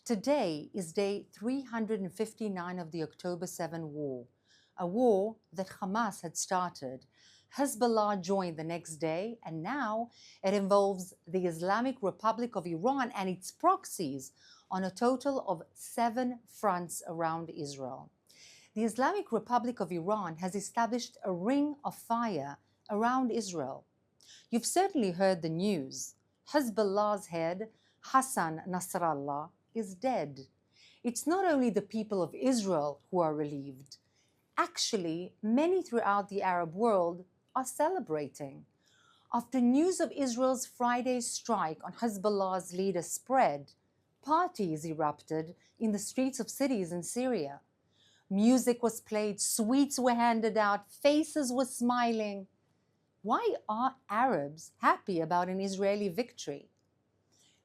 Today is day 359 of the October 7 war, a war that Hamas had started. Hezbollah joined the next day, and now it involves the Islamic Republic of Iran and its proxies on a total of 7 fronts around Israel. The Islamic Republic of Iran has established a ring of fire around Israel. You've certainly heard the news. Hezbollah's head, Hassan Nasrallah, is dead. It's not only the people of Israel who are relieved. Actually, many throughout the Arab world are celebrating. After news of Israel's Friday strike on Hezbollah's leader spread, parties erupted in the streets of cities in Syria. Music was played, sweets were handed out, faces were smiling. Why are Arabs happy about an Israeli victory?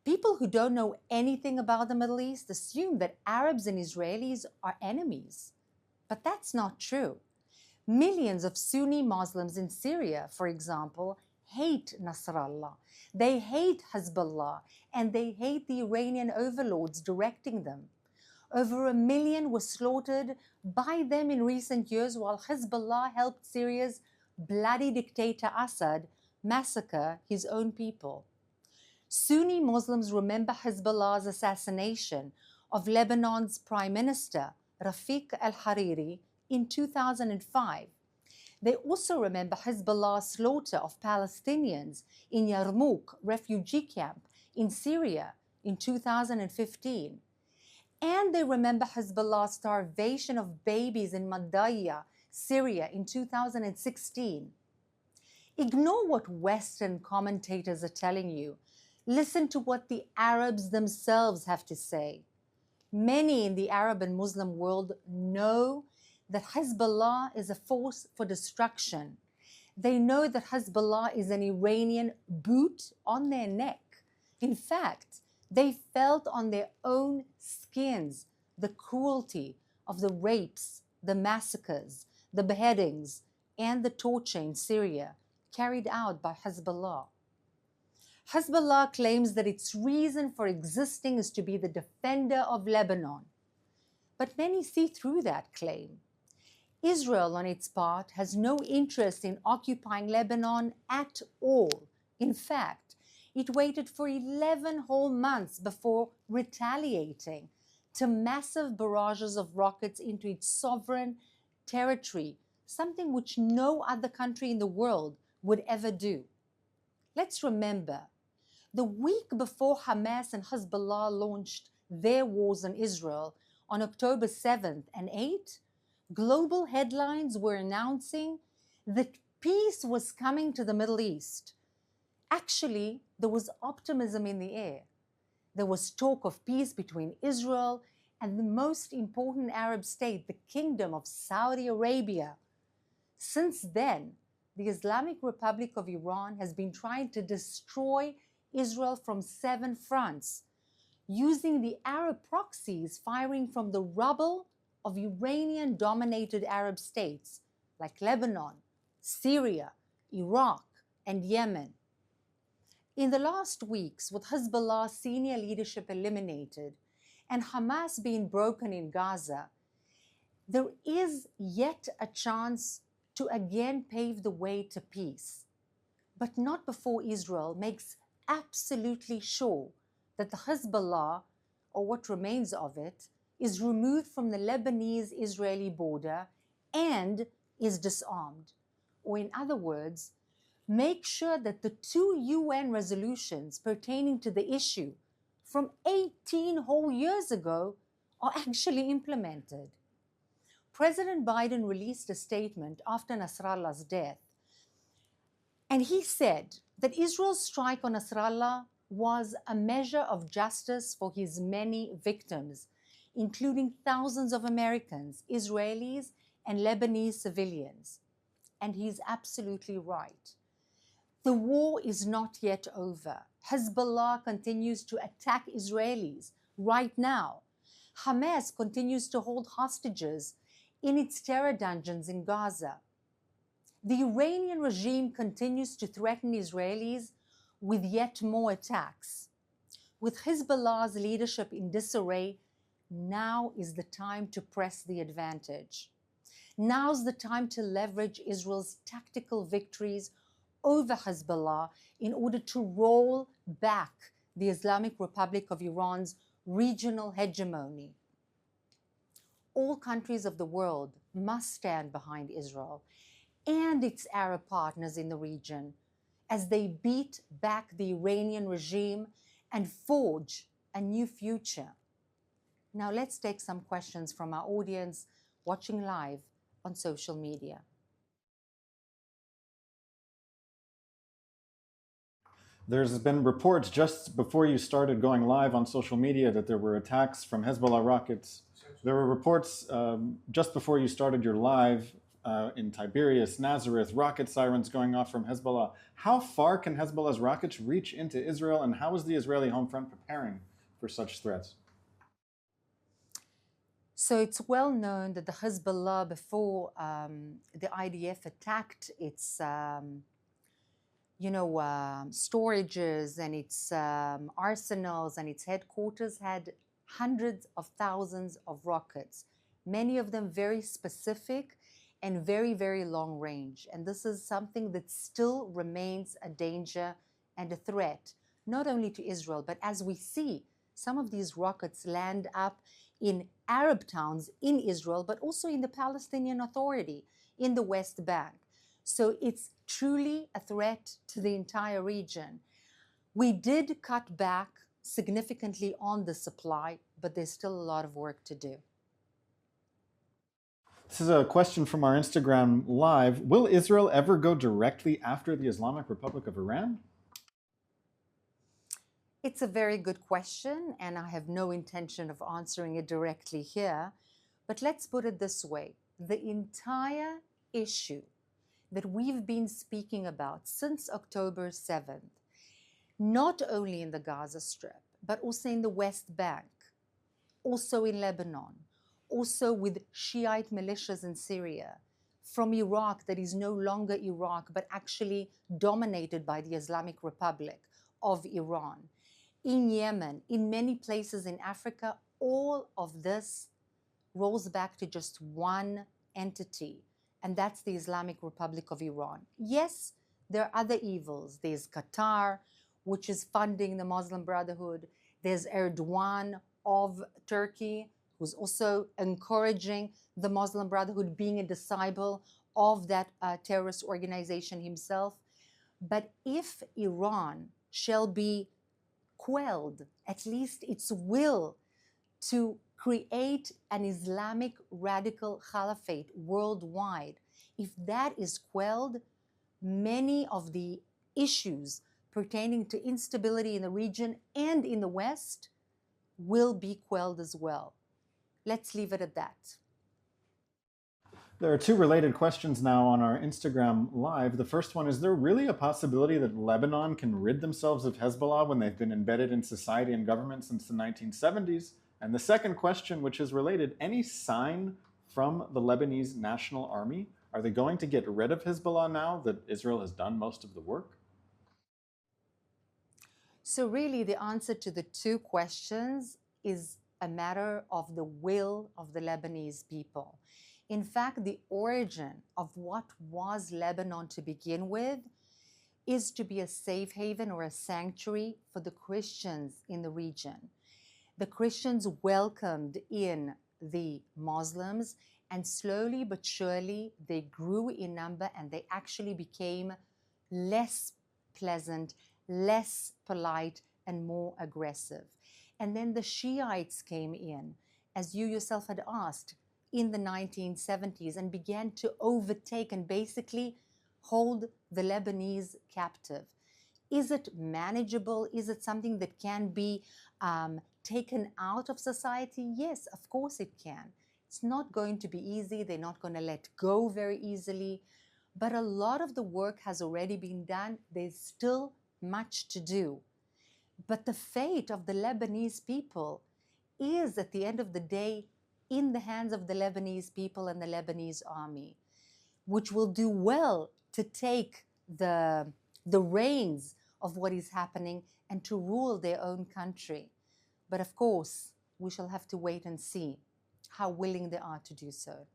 People who don't know anything about the Middle East assume that Arabs and Israelis are enemies. But that's not true. Millions of Sunni Muslims in Syria, for example, hate Nasrallah. They hate Hezbollah, and they hate the Iranian overlords directing them. Over 1 million were slaughtered by them in recent years, while Hezbollah helped Syria's bloody dictator Assad massacre his own people. Sunni Muslims remember Hezbollah's assassination of Lebanon's Prime Minister, Rafiq al-Hariri, in 2005. They also remember Hezbollah's slaughter of Palestinians in Yarmouk refugee camp in Syria in 2015. And they remember Hezbollah's starvation of babies in Madaya, Syria in 2016. Ignore what Western commentators are telling you. Listen to what the Arabs themselves have to say. Many in the Arab and Muslim world know that Hezbollah is a force for destruction. They know that Hezbollah is an Iranian boot on their neck. In fact, they felt on their own skins the cruelty of the rapes, the massacres, the beheadings, and the torture in Syria carried out by Hezbollah. Hezbollah claims that its reason for existing is to be the defender of Lebanon. But many see through that claim. Israel, on its part, has no interest in occupying Lebanon at all. In fact, it waited for 11 whole months before retaliating to massive barrages of rockets into its sovereign territory, something which no other country in the world would ever do. Let's remember, the week before Hamas and Hezbollah launched their wars on Israel on October 7th and 8th, global headlines were announcing that peace was coming to the Middle East. Actually, there was optimism in the air. There was talk of peace between Israel and the most important Arab state, the Kingdom of Saudi Arabia. Since then, the Islamic Republic of Iran has been trying to destroy Israel from 7 fronts, using the Arab proxies firing from the rubble of Iranian-dominated Arab states like Lebanon, Syria, Iraq, and Yemen. In the last weeks, with Hezbollah's senior leadership eliminated and Hamas being broken in Gaza, there is yet a chance to again pave the way to peace, but not before Israel makes absolutely sure that the Hezbollah, or what remains of it, is removed from the Lebanese-Israeli border and is disarmed. Or in other words, make sure that the 2 UN resolutions pertaining to the issue from 18 whole years ago are actually implemented. President Biden released a statement after Nasrallah's death, and he said that Israel's strike on Nasrallah was a measure of justice for his many victims, including thousands of Americans, Israelis, and Lebanese civilians. And he's absolutely right. The war is not yet over. Hezbollah continues to attack Israelis right now. Hamas continues to hold hostages in its terror dungeons in Gaza. The Iranian regime continues to threaten Israelis with yet more attacks. With Hezbollah's leadership in disarray, now is the time to press the advantage. Now's the time to leverage Israel's tactical victories over Hezbollah in order to roll back the Islamic Republic of Iran's regional hegemony. All countries of the world must stand behind Israel and its Arab partners in the region as they beat back the Iranian regime and forge a new future. Now let's take some questions from our audience watching live on social media. There's been reports just before you started going live on social media that there were attacks from Hezbollah rockets. There were reports just before you started your live in Tiberias, Nazareth, rocket sirens going off from Hezbollah. How far can Hezbollah's rockets reach into Israel, and how is the Israeli home front preparing for such threats? So it's well known that the Hezbollah, before the IDF attacked its storages and its arsenals and its headquarters, had hundreds of thousands of rockets, many of them very specific and very, very long range. And this is something that still remains a danger and a threat, not only to Israel, but as we see, some of these rockets land up in Arab towns in Israel, but also in the Palestinian Authority in the West Bank. So it's truly a threat to the entire region. We did cut back significantly on the supply, but there's still a lot of work to do. This is a question from our Instagram live. Will Israel ever go directly after the Islamic Republic of Iran? It's a very good question, and I have no intention of answering it directly here. But let's put it this way. The entire issue that we've been speaking about since October 7th, not only in the Gaza Strip, but also in the West Bank, also in Lebanon, also with Shiite militias in Syria, from Iraq that is no longer Iraq, but actually dominated by the Islamic Republic of Iran, in Yemen, in many places in Africa, all of this rolls back to just one entity, and that's the Islamic Republic of Iran. Yes, there are other evils. There's Qatar, which is funding the Muslim Brotherhood. There's Erdogan of Turkey, who's also encouraging the Muslim Brotherhood, being a disciple of that terrorist organization himself. But if Iran shall be quelled, at least its will to create an Islamic radical caliphate worldwide, if that is quelled, many of the issues pertaining to instability in the region and in the West will be quelled as well. Let's leave it at that. There are two related questions now on our Instagram live. The first one, is there really a possibility that Lebanon can rid themselves of Hezbollah when they've been embedded in society and government since the 1970s? And the second question, which is related, any sign from the Lebanese National Army? Are they going to get rid of Hezbollah now that Israel has done most of the work? So really the answer to the two questions is a matter of the will of the Lebanese people. In fact, the origin of what was Lebanon to begin with is to be a safe haven or a sanctuary for the Christians in the region. The Christians welcomed in the Muslims, and slowly but surely they grew in number and they actually became less pleasant, less polite, and more aggressive. And then the Shiites came in, as you yourself had asked, in the 1970s and began to overtake and basically hold the Lebanese captive. Is it manageable? Is it something that can be taken out of society? Yes, of course it can. It's not going to be easy. They're not going to let go very easily. But a lot of the work has already been done. There's still much to do. But the fate of the Lebanese people is, at the end of the day, in the hands of the Lebanese people and the Lebanese army, which will do well to take the reins of what is happening and to rule their own country. But of course, we shall have to wait and see how willing they are to do so.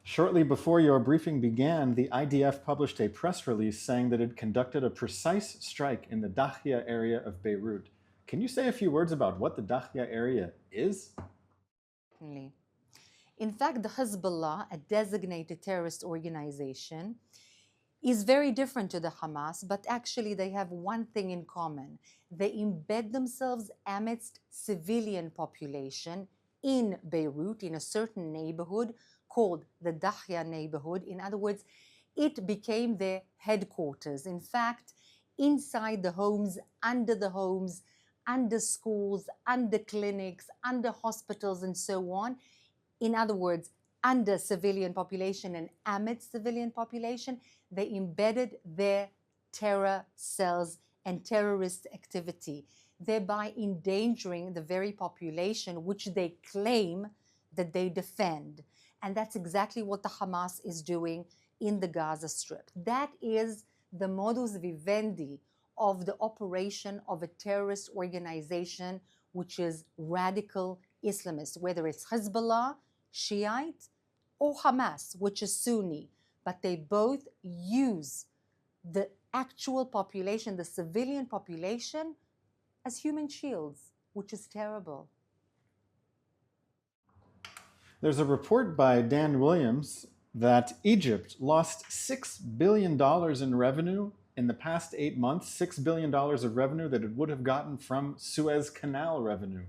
Shortly before your briefing began, the IDF published a press release saying that it conducted a precise strike in the Dahya area of Beirut. Can you say a few words about what the Dahya area is? Certainly. In fact, the Hezbollah, a designated terrorist organization, is very different to the Hamas, but actually they have one thing in common. They embed themselves amidst civilian population in Beirut, in a certain neighborhood called the Dahya neighborhood. In other words, it became their headquarters. In fact, inside the homes, under schools, under clinics, under hospitals, and so on. In other words, under civilian population and amidst civilian population, they embedded their terror cells and terrorist activity, thereby endangering the very population which they claim that they defend. And that's exactly what the Hamas is doing in the Gaza Strip. That is the modus vivendi of the operation of a terrorist organization which is radical Islamist, whether it's Hezbollah, Shiite, or Hamas, which is Sunni. But they both use the actual population, the civilian population, as human shields, which is terrible. There's a report by Dan Williams that Egypt lost $6 billion in revenue in the past 8 months, $6 billion of revenue that it would have gotten from Suez Canal revenue.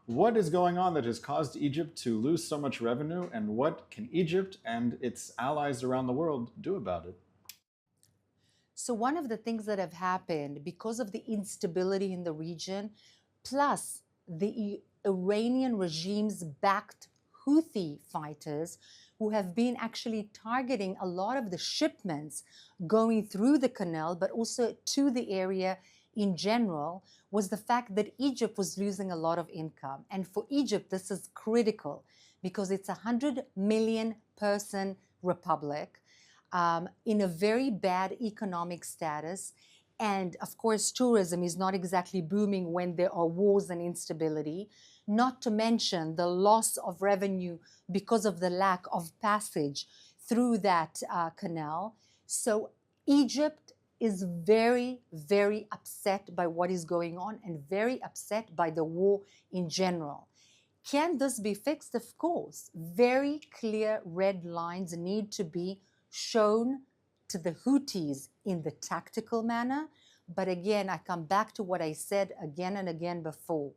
What is going on that has caused Egypt to lose so much revenue, and what can Egypt and its allies around the world do about it? So one of the things that have happened because of the instability in the region, plus the Iranian regime's backed Houthi fighters who have been actually targeting a lot of the shipments going through the canal, but also to the area in general, was the fact that Egypt was losing a lot of income. And for Egypt, this is critical because it's a 100 million person republic in a very bad economic status. And of course, tourism is not exactly booming when there are wars and instability, not to mention the loss of revenue because of the lack of passage through that canal. So Egypt is very, very upset by what is going on and very upset by the war in general. Can this be fixed? Of course. Very clear red lines need to be shown to the Houthis in the tactical manner. But again, I come back to what I said again and again before.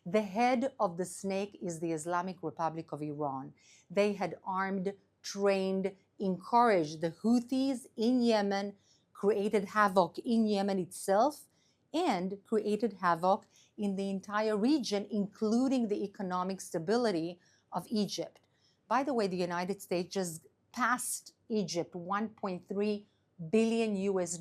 The head of the snake is the Islamic Republic of Iran. They had armed, trained, encouraged the Houthis in Yemen, created havoc in Yemen itself, and created havoc in the entire region, including the economic stability of Egypt. By the way, the United States just passed Egypt $1.3 billion US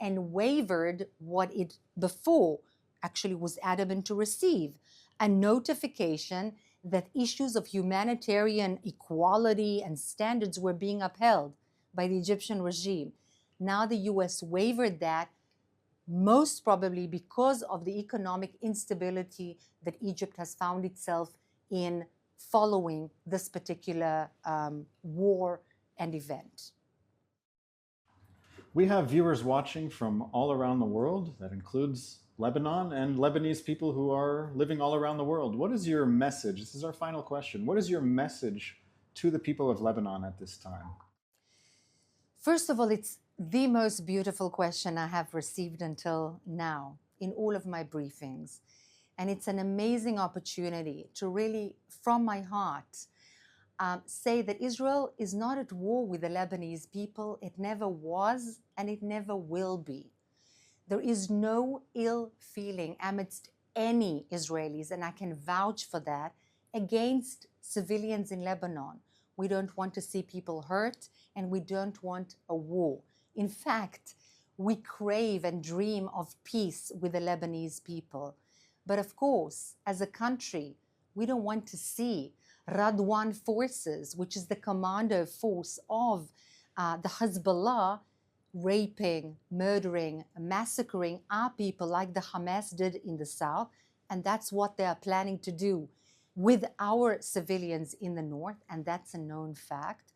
and wavered what it before actually was adamant to receive, a notification that issues of humanitarian equality and standards were being upheld by the Egyptian regime. Now the US wavered that, most probably because of the economic instability that Egypt has found itself in following this particular war and event. We have viewers watching from all around the world. That includes Lebanon and Lebanese people who are living all around the world. What is your message? This is our final question. What is your message to the people of Lebanon at this time? First of all, it's the most beautiful question I have received until now in all of my briefings. And it's an amazing opportunity to really, from my heart, say that Israel is not at war with the Lebanese people. It never was, and it never will be. There is no ill feeling amidst any Israelis, and I can vouch for that, against civilians in Lebanon. We don't want to see people hurt, and we don't want a war. In fact, we crave and dream of peace with the Lebanese people. But of course, as a country, we don't want to see Radwan forces, which is the commando force of the Hezbollah, raping, murdering, massacring our people like the Hamas did in the south, and that's what they are planning to do with our civilians in the north, and that's a known fact.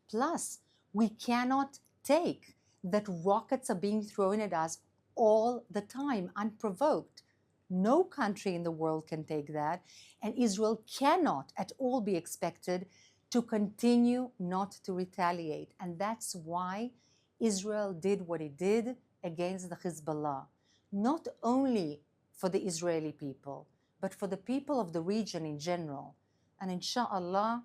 Plus, we cannot take that rockets are being thrown at us all the time, unprovoked. No country in the world can take that, and Israel cannot at all be expected to continue not to retaliate. And that's why Israel did what it did against the Hezbollah, not only for the Israeli people, but for the people of the region in general. And inshallah,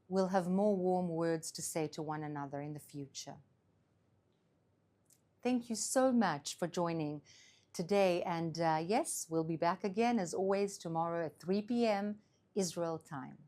we'll have more warm words to say to one another in the future. Thank you so much for joining today. And yes, we'll be back again, as always, tomorrow at 3 p.m. Israel time.